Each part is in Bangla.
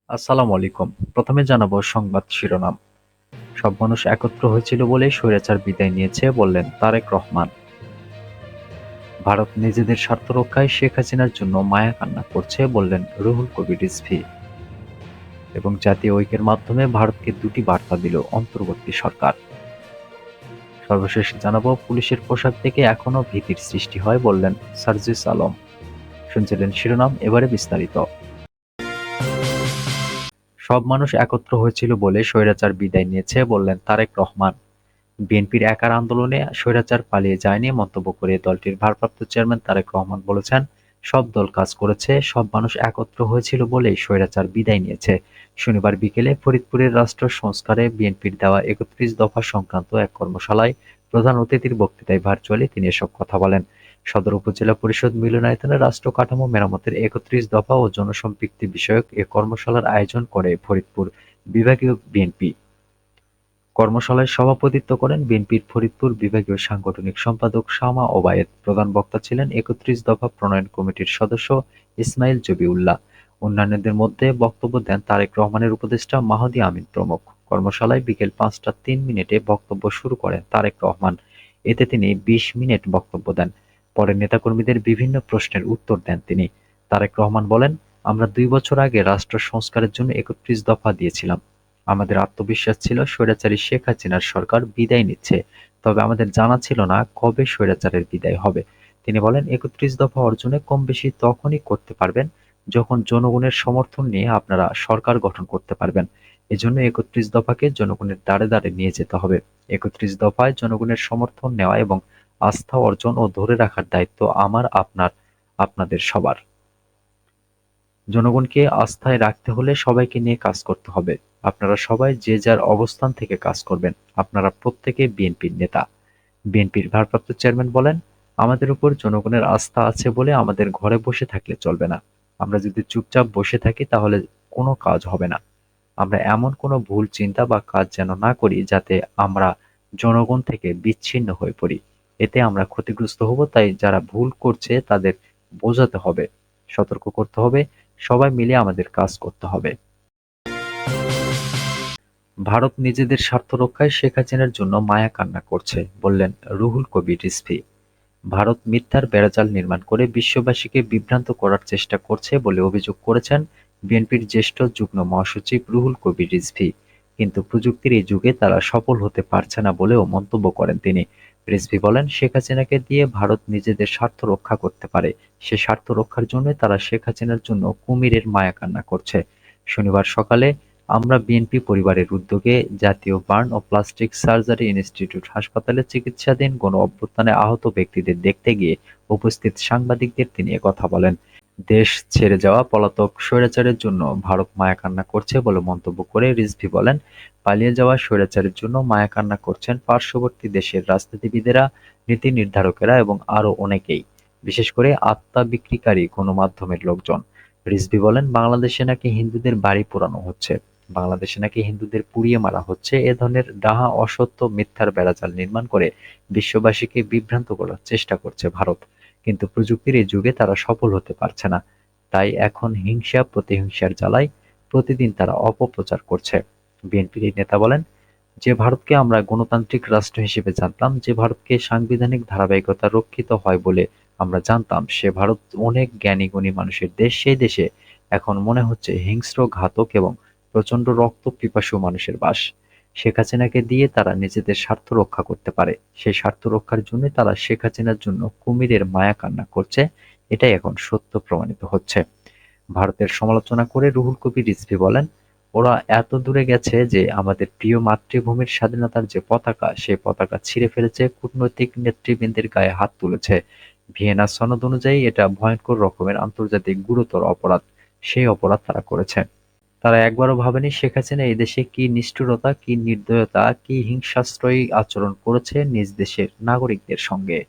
আসসালামু আলাইকুম। প্রথমে জানাবো সংবাদ শিরোনাম। সব মানুষ একত্র হয়েছিল বলেই স্বৈরাচার বিদায় নিয়েছে বললেন তারেক রহমান। ভারত নিজেদের স্বার্থ রক্ষায় শেখ হাসিনার জন্য মায়া কান্না করছে বললেন রুহুল কবির রিজভী। এবং জাতীয় ঐক্যের মাধ্যমে ভারতকে দুটি বার্তা দিল অন্তর্বর্তী সরকার। সর্বশেষ জানাবো পুলিশের পোশাক থেকে এখনো ভীতির সৃষ্টি হয় বললেন সার্জিস আলম। শুনছিলেন শিরোনাম, এবারে বিস্তারিত। সব মানুষ একত্র হয়েছিল বলে স্বৈরাচার বিদায় নিয়েছে বললেন তারেক রহমান। বিএনপির একার আন্দোলনে স্বৈরাচার পালিয়ে যায়নি মন্তব্য করে দলটির ভারপ্রাপ্ত চেয়ারম্যান তারেক রহমান বলেছেন, সব দল কাজ করেছে, সব মানুষ একত্র হয়েছিল বলেই স্বৈরাচার বিদায় নিয়েছে। শনিবার বিকেলে ফরিদপুরের রাষ্ট্র সংস্কারে বিএনপির দেওয়া ৩১ দফা সংক্রান্ত এক কর্মশালায় প্রধান অতিথির বক্তৃতায় ভার্চুয়ালি তিনি এসব কথা বলেন। সদর উপজেলা পরিষদ মিলনায়তনে রাষ্ট্র কাঠামো মেরামতের ৩১ দফা ও জনসম্পৃক্তি বিষয়ক এ কর্মশালার আয়োজন করে ফরিদপুর বিভাগীয় বিএনপি। কর্মশালায় সভাপতিত্ব করেন বিএনপির ফরিদপুর বিভাগীয় সাংগঠনিক সম্পাদক শামা ওবায়েদ। প্রধান বক্তা ছিলেন ৩১ দফা প্রণয়ন কমিটির সদস্য ইসমাইল জবিউল্লাহ। অন্যান্যদের মধ্যে বক্তব্য দেন তারেক রহমানের উপদেষ্টা মাহদী আমিন প্রমুখ। কর্মশালায় বিকেল ৫টা ৩ মিনিটে বক্তব্য শুরু করেন তারেক রহমান। এতে তিনি ২০ মিনিট বক্তব্য দেন। পরে নেতাকর্মীদের বিভিন্ন প্রশ্নের উত্তর দেন তিনি। তারেক রহমান বলেন, আমরা ২ বছর আগে রাষ্ট্র সংস্কারের জন্য ৩১ দফা দিয়েছিলাম। আমাদের আত্মবিশ্বাস ছিল স্বৈরাচারী শেখ হাসিনার সরকার বিদায় নিচ্ছে, তবে আমাদের জানা ছিল না কবে স্বৈরাচারের বিদায় হবে। তিনি বলেন, ৩১ দফা অর্জনে কম বেশি তখনই করতে পারবেন যখন জনগণের সমর্থন নিয়ে আপনারা সরকার গঠন করতে পারবেন। এজন্য ৩১ দফাকে জনগণের দ্বারে দ্বারে নিয়ে যেতে হবে। ৩১ দফায় জনগণের সমর্থন নেওয়া এবং আস্থা অর্জন ও ধরে রাখার দায়িত্ব আমার, আপনার, আপনাদের সবার। জনগণকে আস্থায় রাখতে হলে সবাইকে নিয়ে কাজ করতে হবে। আপনারা সবাই যে যার অবস্থান থেকে কাজ করবেন। আপনারা প্রত্যেকে বিএনপির নেতা। বিএনপির ভারপ্রাপ্ত চেয়ারম্যান বলেন, আমাদের উপর জনগণের আস্থা আছে বলে আমাদের ঘরে বসে থাকলে চলবে না। আমরা যদি চুপচাপ বসে থাকি তাহলে কোনো কাজ হবে না। আমরা এমন কোনো ভুল চিন্তা বা কাজ যেন না করি যাতে আমরা জনগণ থেকে বিচ্ছিন্ন হয়ে পড়ি। এতে আমরা ক্ষতিগ্রস্ত হব। তাই যারা ভুল করছে তাদের বোঝাতে হবে, সতর্ক করতে হবে, সবাই মিলে আমাদের কাজ করতে হবে। ভারত নিজেদের স্বার্থ রক্ষায় শেখ হাসিনার জন্য মায়া কান্না করছে বললেন রুহুল কবির রিজভী। ভারত মিথ্যার বেড়াজাল নির্মাণ করে বিশ্ববাসীকে বিভ্রান্ত করার চেষ্টা করছে বলে অভিযোগ করেছেন বিএনপির জ্যেষ্ঠ যুগ্ম মহাসচিব রুহুল কবির রিজভী। কিন্তু প্রযুক্তির এই যুগে তারা সফল হতে পারছে না বলেও মন্তব্য করেন তিনি। রিজভী বলেন, শেখ হাসিনাকে দিয়ে ভারত নিজেদের স্বার্থ রক্ষা করতে পারে। সে স্বার্থ রক্ষার জন্য তারা শেখ হাসিনার জন্য কুমিরের মায়া কান্না করছে। শনিবার সকালে আমরা বিএনপি পরিবারের উদ্যোগে জাতীয় বার্ন ও প্লাস্টিক সার্জারি ইনস্টিটিউট হাসপাতালে চিকিৎসাধীন গণ-অভ্যুত্থানে আহত ব্যক্তিদের দেখতে গিয়ে উপস্থিত সাংবাদিকদের তিনি একথা বলেন। দেশ ছেড়ে যাওয়া পলাতক স্বৈরাচারের জন্য ভারত মায়া কান্না করছে বলে মন্তব্য করে রিজভী বলেন, পালিয়ে যাওয়া স্বৈরাচারের জন্য মায়া কান্না করছেন পার্শ্ববর্তী দেশের রাজনীতিবিদেরা, নীতি নির্ধারকেরা এবং আরও অনেকেই, বিশেষ করে আত্মা বিক্রিকারী গণমাধ্যমের লোকজন। রিজভী বলেন, বাংলাদেশে নাকি হিন্দুদের বাড়ি পোড়ানো হচ্ছে, বাংলাদেশে নাকি হিন্দুদের পুড়িয়ে মারা হচ্ছে। এ ধরনের ডাহা অসত্য মিথ্যার বেড়াজাল নির্মাণ করে বিশ্ববাসীকে বিভ্রান্ত করার চেষ্টা করছে ভারত। কিন্তু প্রযুক্তির এই যুগে তারা সফল হতে পারছে না। তাই এখন হিংসা প্রতিহিংসার জ্বালায় প্রতিদিন তারা অপপ্রচার করছে। বিএনপির এই নেতা বলেন, যে ভারতকে আমরা গণতান্ত্রিক রাষ্ট্র হিসেবে জানতাম, যে ভারতকে সাংবিধানিক ধারাবাহিকতা রক্ষিত হয় বলে আমরা জানতাম, সে ভারত অনেক জ্ঞানী গুণী মানুষের দেশ। সেই দেশে এখন মনে হচ্ছে হিংস্র, ঘাতক এবং প্রচণ্ড রক্ত পিপাসু মানুষের বাস। শেখ হাসিনাকে দিয়ে তারা নিজেদের স্বার্থ রক্ষা করতে পারে। সেই স্বার্থ রক্ষার জন্য তারা শেখ হাসিনার জন্য কুমিরের মায়া কান্না করছে। এটাই এখন সত্য প্রমাণিত হচ্ছে। ভারতের সমালোচনা করে রুহুল কবির রিজভী বলেন, ওরা এত দূরে গেছে যে আমাদের প্রিয় মাতৃভূমির স্বাধীনতার যে পতাকা, সেই পতাকা ছিঁড়ে ফেলেছে, কূটনৈতিক নেতৃবৃন্দের গায়ে হাত তুলেছে। ভিয়েনা সনদ অনুযায়ী এটা ভয়ঙ্কর রকমের আন্তর্জাতিক গুরুতর অপরাধ। সেই অপরাধ তারা করেছে। তারা একবারও ভাবেনি শেখ হাসিনা এই দেশে কি নিষ্ঠুরতা, কি নির্দয়তা, কি হিংসাত্মক আচরণ করেছে নিজ দেশের নাগরিকদের সঙ্গে।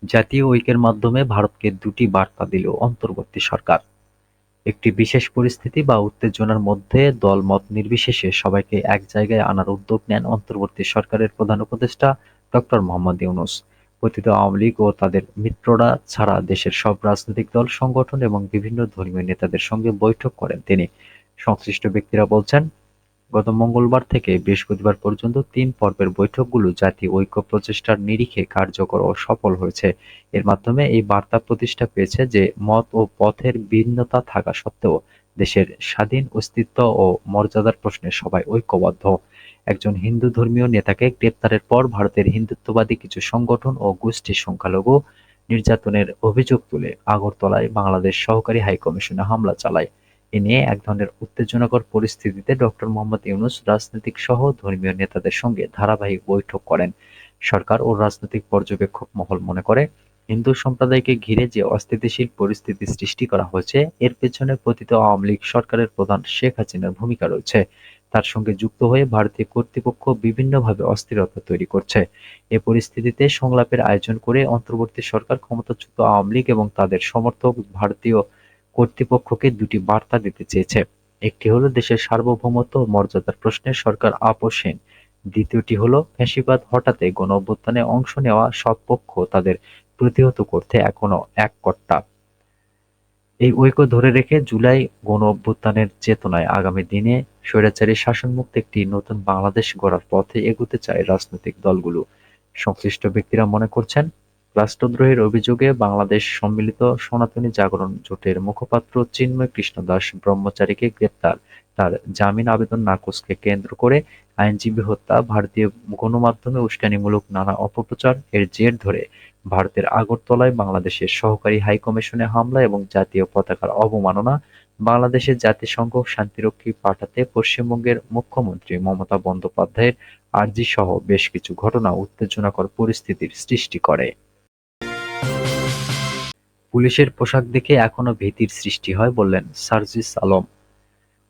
জাতীয় ঐক্যের মাধ্যমে ভারতকে দুটি বার্তা দিল অন্তর্বর্তী সরকার। একটি বিশেষ পরিস্থিতি বা উত্তেজনার মধ্যে দলমত নির্বিশেষে সবাইকে এক জায়গায় আনার উদ্যোগ নেন অন্তর্বর্তী সরকারের প্রধান উপদেষ্টা ডক্টর মোহাম্মদ ইউনূস। পতিত আওয়ামী লীগ ও তাদের মিত্ররা ছাড়া দেশের সব রাজনৈতিক দল, সংগঠন এবং বিভিন্ন ধর্মীয় নেতাদের সঙ্গে বৈঠক করেন তিনি। সংশ্লিষ্ট ব্যক্তিরা বলছেন, গত মঙ্গলবার থেকে বৃহস্পতিবার পর্যন্ত ৩ পর্বের বৈঠকগুলো জাতীয় ঐক্য প্রচেষ্টার নিরিখে কার্যকর ও সফল হয়েছে। এর মাধ্যমে এই বার্তা প্রতিষ্ঠা পেয়েছে যে মত ও পথের ভিন্নতা থাকা সত্ত্বেও দেশের স্বাধীন অস্তিত্ব ও মর্যাদার প্রশ্নে সবাই ঐক্যবদ্ধ। একজন হিন্দু ধর্মীয় নেতাকে গ্রেপ্তারের পর ভারতের হিন্দুত্ববাদী কিছু সংগঠন ও গোষ্ঠী সংখ্যালঘু নির্যাতনের অভিযোগ তুলে আগরতলায় বাংলাদেশ সহকারী হাইকমিশনে হামলা চালায়। এ নিয়ে এক ধরনের উত্তেজনাকর পরিস্থিতিতে ডক্টর মোহাম্মদ ইউনূস রাজনৈতিক সহ ধর্মীয় নেতাদের সঙ্গে ধারাবাহিক বৈঠক করেন। সরকার ও রাজনৈতিক পর্যবেক্ষক মহল মনে করে, হিন্দু সম্প্রদায়কে ঘিরে যে অস্থিতিশীল পরিস্থিতি সৃষ্টি করা হয়েছে, এর পেছনে পতিত আওয়ামী লীগ সরকারের প্রধান শেখ হাসিনার ভূমিকা রয়েছে। তার সঙ্গে যুক্ত হয়ে ভারতীয় কর্তৃপক্ষ বিভিন্নভাবে অস্থিরতা তৈরি করছে। এ পরিস্থিতিতে সংলাপের আয়োজন করে অন্তর্বর্তী সরকার ক্ষমতাচ্যুত আওয়ামী লীগ এবং তাদের সমর্থক ভারতীয় কর্তৃপক্ষকে দুটি বার্তা দিতে চেয়েছে। একটি হলো দেশের সার্বভৌমত্ব ও মর্যাদার প্রশ্নে সরকার আপোষহীন। দ্বিতীয়টি হলো ফ্যাসিবাদ হটাতে গণঅভ্যুত্থানে অংশ নেওয়া সব পক্ষ তাদের প্রতিহত করতে এখনো এককট্টা। এই ঐক্য ধরে রেখে জুলাই গণঅভ্যুত্থানের চেতনায় আগামী দিনে স্বৈরাচারী শাসনমুক্ত একটি নতুন বাংলাদেশ গড়ার পথে এগোতে চায় রাজনৈতিক দলগুলো। সংশ্লিষ্ট ব্যক্তিরা মনে করছেন, রাষ্ট্রদ্রোহের অভিযোগে বাংলাদেশ সম্মিলিত সনাতনী জাগরণ জোটের মুখপাত্র চিন্ময় কৃষ্ণ দাস ব্রহ্মচারীকে গ্রেপ্তার, তার জামিন আবেদন নাকচকে কেন্দ্র করে আইনজীবী হত্যা, ভারতীয় গণমাধ্যমে উস্কানিমূলক নানা অপপ্রচার এর জের ধরে ভারতের আগরতলায় বাংলাদেশের সহকারী হাইকমিশনে হামলা এবং জাতীয় পতাকার অবমাননা, বাংলাদেশে জাতিসংঘ শান্তিরক্ষী পাঠাতে পশ্চিমবঙ্গের মুখ্যমন্ত্রী মমতা বন্দ্যোপাধ্যায়ের আর্জিসহ বেশ কিছু ঘটনা উত্তেজনাকর পরিস্থিতির সৃষ্টি করে। পুলিশের পোশাক দেখে এখনো ভীতির সৃষ্টি হয় বললেন সার্জিস আলম।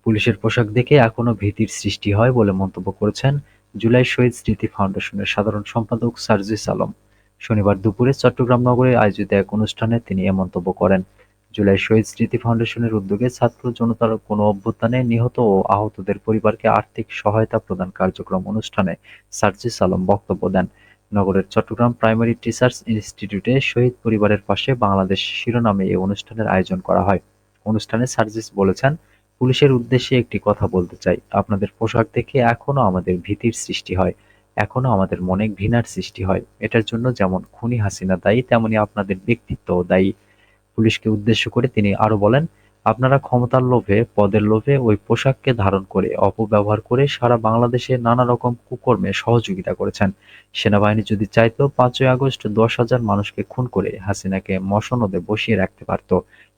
পুলিশের পোশাক দেখে এখনো ভীতির সৃষ্টি হয় বলে মন্তব্য করেছেন জুলাই শহীদ স্মৃতি ফাউন্ডেশনের সাধারণ সম্পাদক সার্জিস আলম। শনিবার দুপুরে চট্টগ্রাম নগরে আয়োজিত এক অনুষ্ঠানে তিনি এ মন্তব্য করেন। জুলাই শহীদ স্মৃতি ফাউন্ডেশনের উদ্যোগে ছাত্র জনতার গণঅভ্যুত্থানে নিহত ও আহতদের পরিবারকে আর্থিক সহায়তা প্রদান কার্যক্রম অনুষ্ঠানে সার্জিস আলম বক্তব্য দেন। নগরের চট্টগ্রাম প্রাইমারি টিচার্স ইনস্টিটিউটে শহীদ পরিবারের পাশে বাংলাদেশ শিরোনামে এ অনুষ্ঠানের আয়োজন করা হয়। অনুষ্ঠানে সার্জিস বলেছেন, পুলিশের উদ্দেশ্যে একটি কথা বলতে চাই, আপনাদের পোশাক দেখে এখনো আমাদের ভীতির সৃষ্টি হয়, এখনো আমাদের মনে ঘৃণার সৃষ্টি হয়। এটার জন্য যেমন খুনি হাসিনা দায়ী, তেমনি আপনাদের ব্যক্তিত্বও দায়ী। পুলিশকে উদ্দেশ্য করে তিনি আরো বলেন, আপনারা ক্ষমতার লোভে, পদের লোভে ওই পোশাককে ধারণ করে অপব্যবহার করে সারা বাংলাদেশে নানা রকম কুকর্মে সহযোগিতা করেছেন। সেনাবাহিনী যদি চাইতো ৫ই আগস্ট ১০,০০০ মানুষকে খুন করে হাসিনাকে মসনদে বসিয়ে রাখতে পারত।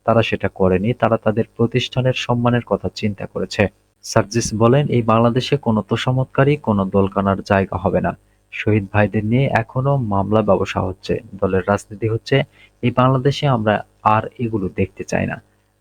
তারা সেটা করেনি, তারা তাদের প্রতিষ্ঠানের সম্মানের কথা চিন্তা করেছে। সার্জিস বলেন, এই বাংলাদেশে কোনো তোষামোদকারী কোনো দলকানার জায়গা হবে না। শহীদ ভাইদের নিয়ে এখনো মামলা ব্যবসা হচ্ছে, দলের রাজনীতি হচ্ছে। এই বাংলাদেশে আমরা আর এগুলো দেখতে চাই না।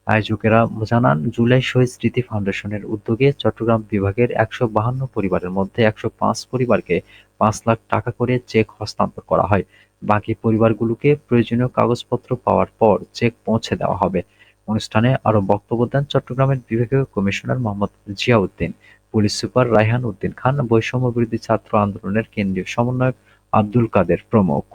আয়োজকেরা জানান, জুলাই শহীদ স্মৃতি ফাউন্ডেশনের উদ্যোগে চট্টগ্রাম বিভাগের ১৫২ পরিবারের মধ্যে ১০৫ পরিবারকে ৫ লাখ টাকা করে চেক হস্তান্তর করা হয়। বাকি পরিবারগুলোকে প্রয়োজনীয় কাগজপত্র পাওয়ার পর চেক পৌঁছে দেওয়া হবে। অনুষ্ঠানে আরো বক্তব্য দেন চট্টগ্রামের বিভাগীয় commissioner Mohammad Ziauddin, police super Raihan Uddin Khan, বৈষম্য বিরোধী ছাত্র আন্দোলনের কেন্দ্রীয় সমন্বয়ক আব্দুল কাদের প্রমুখ।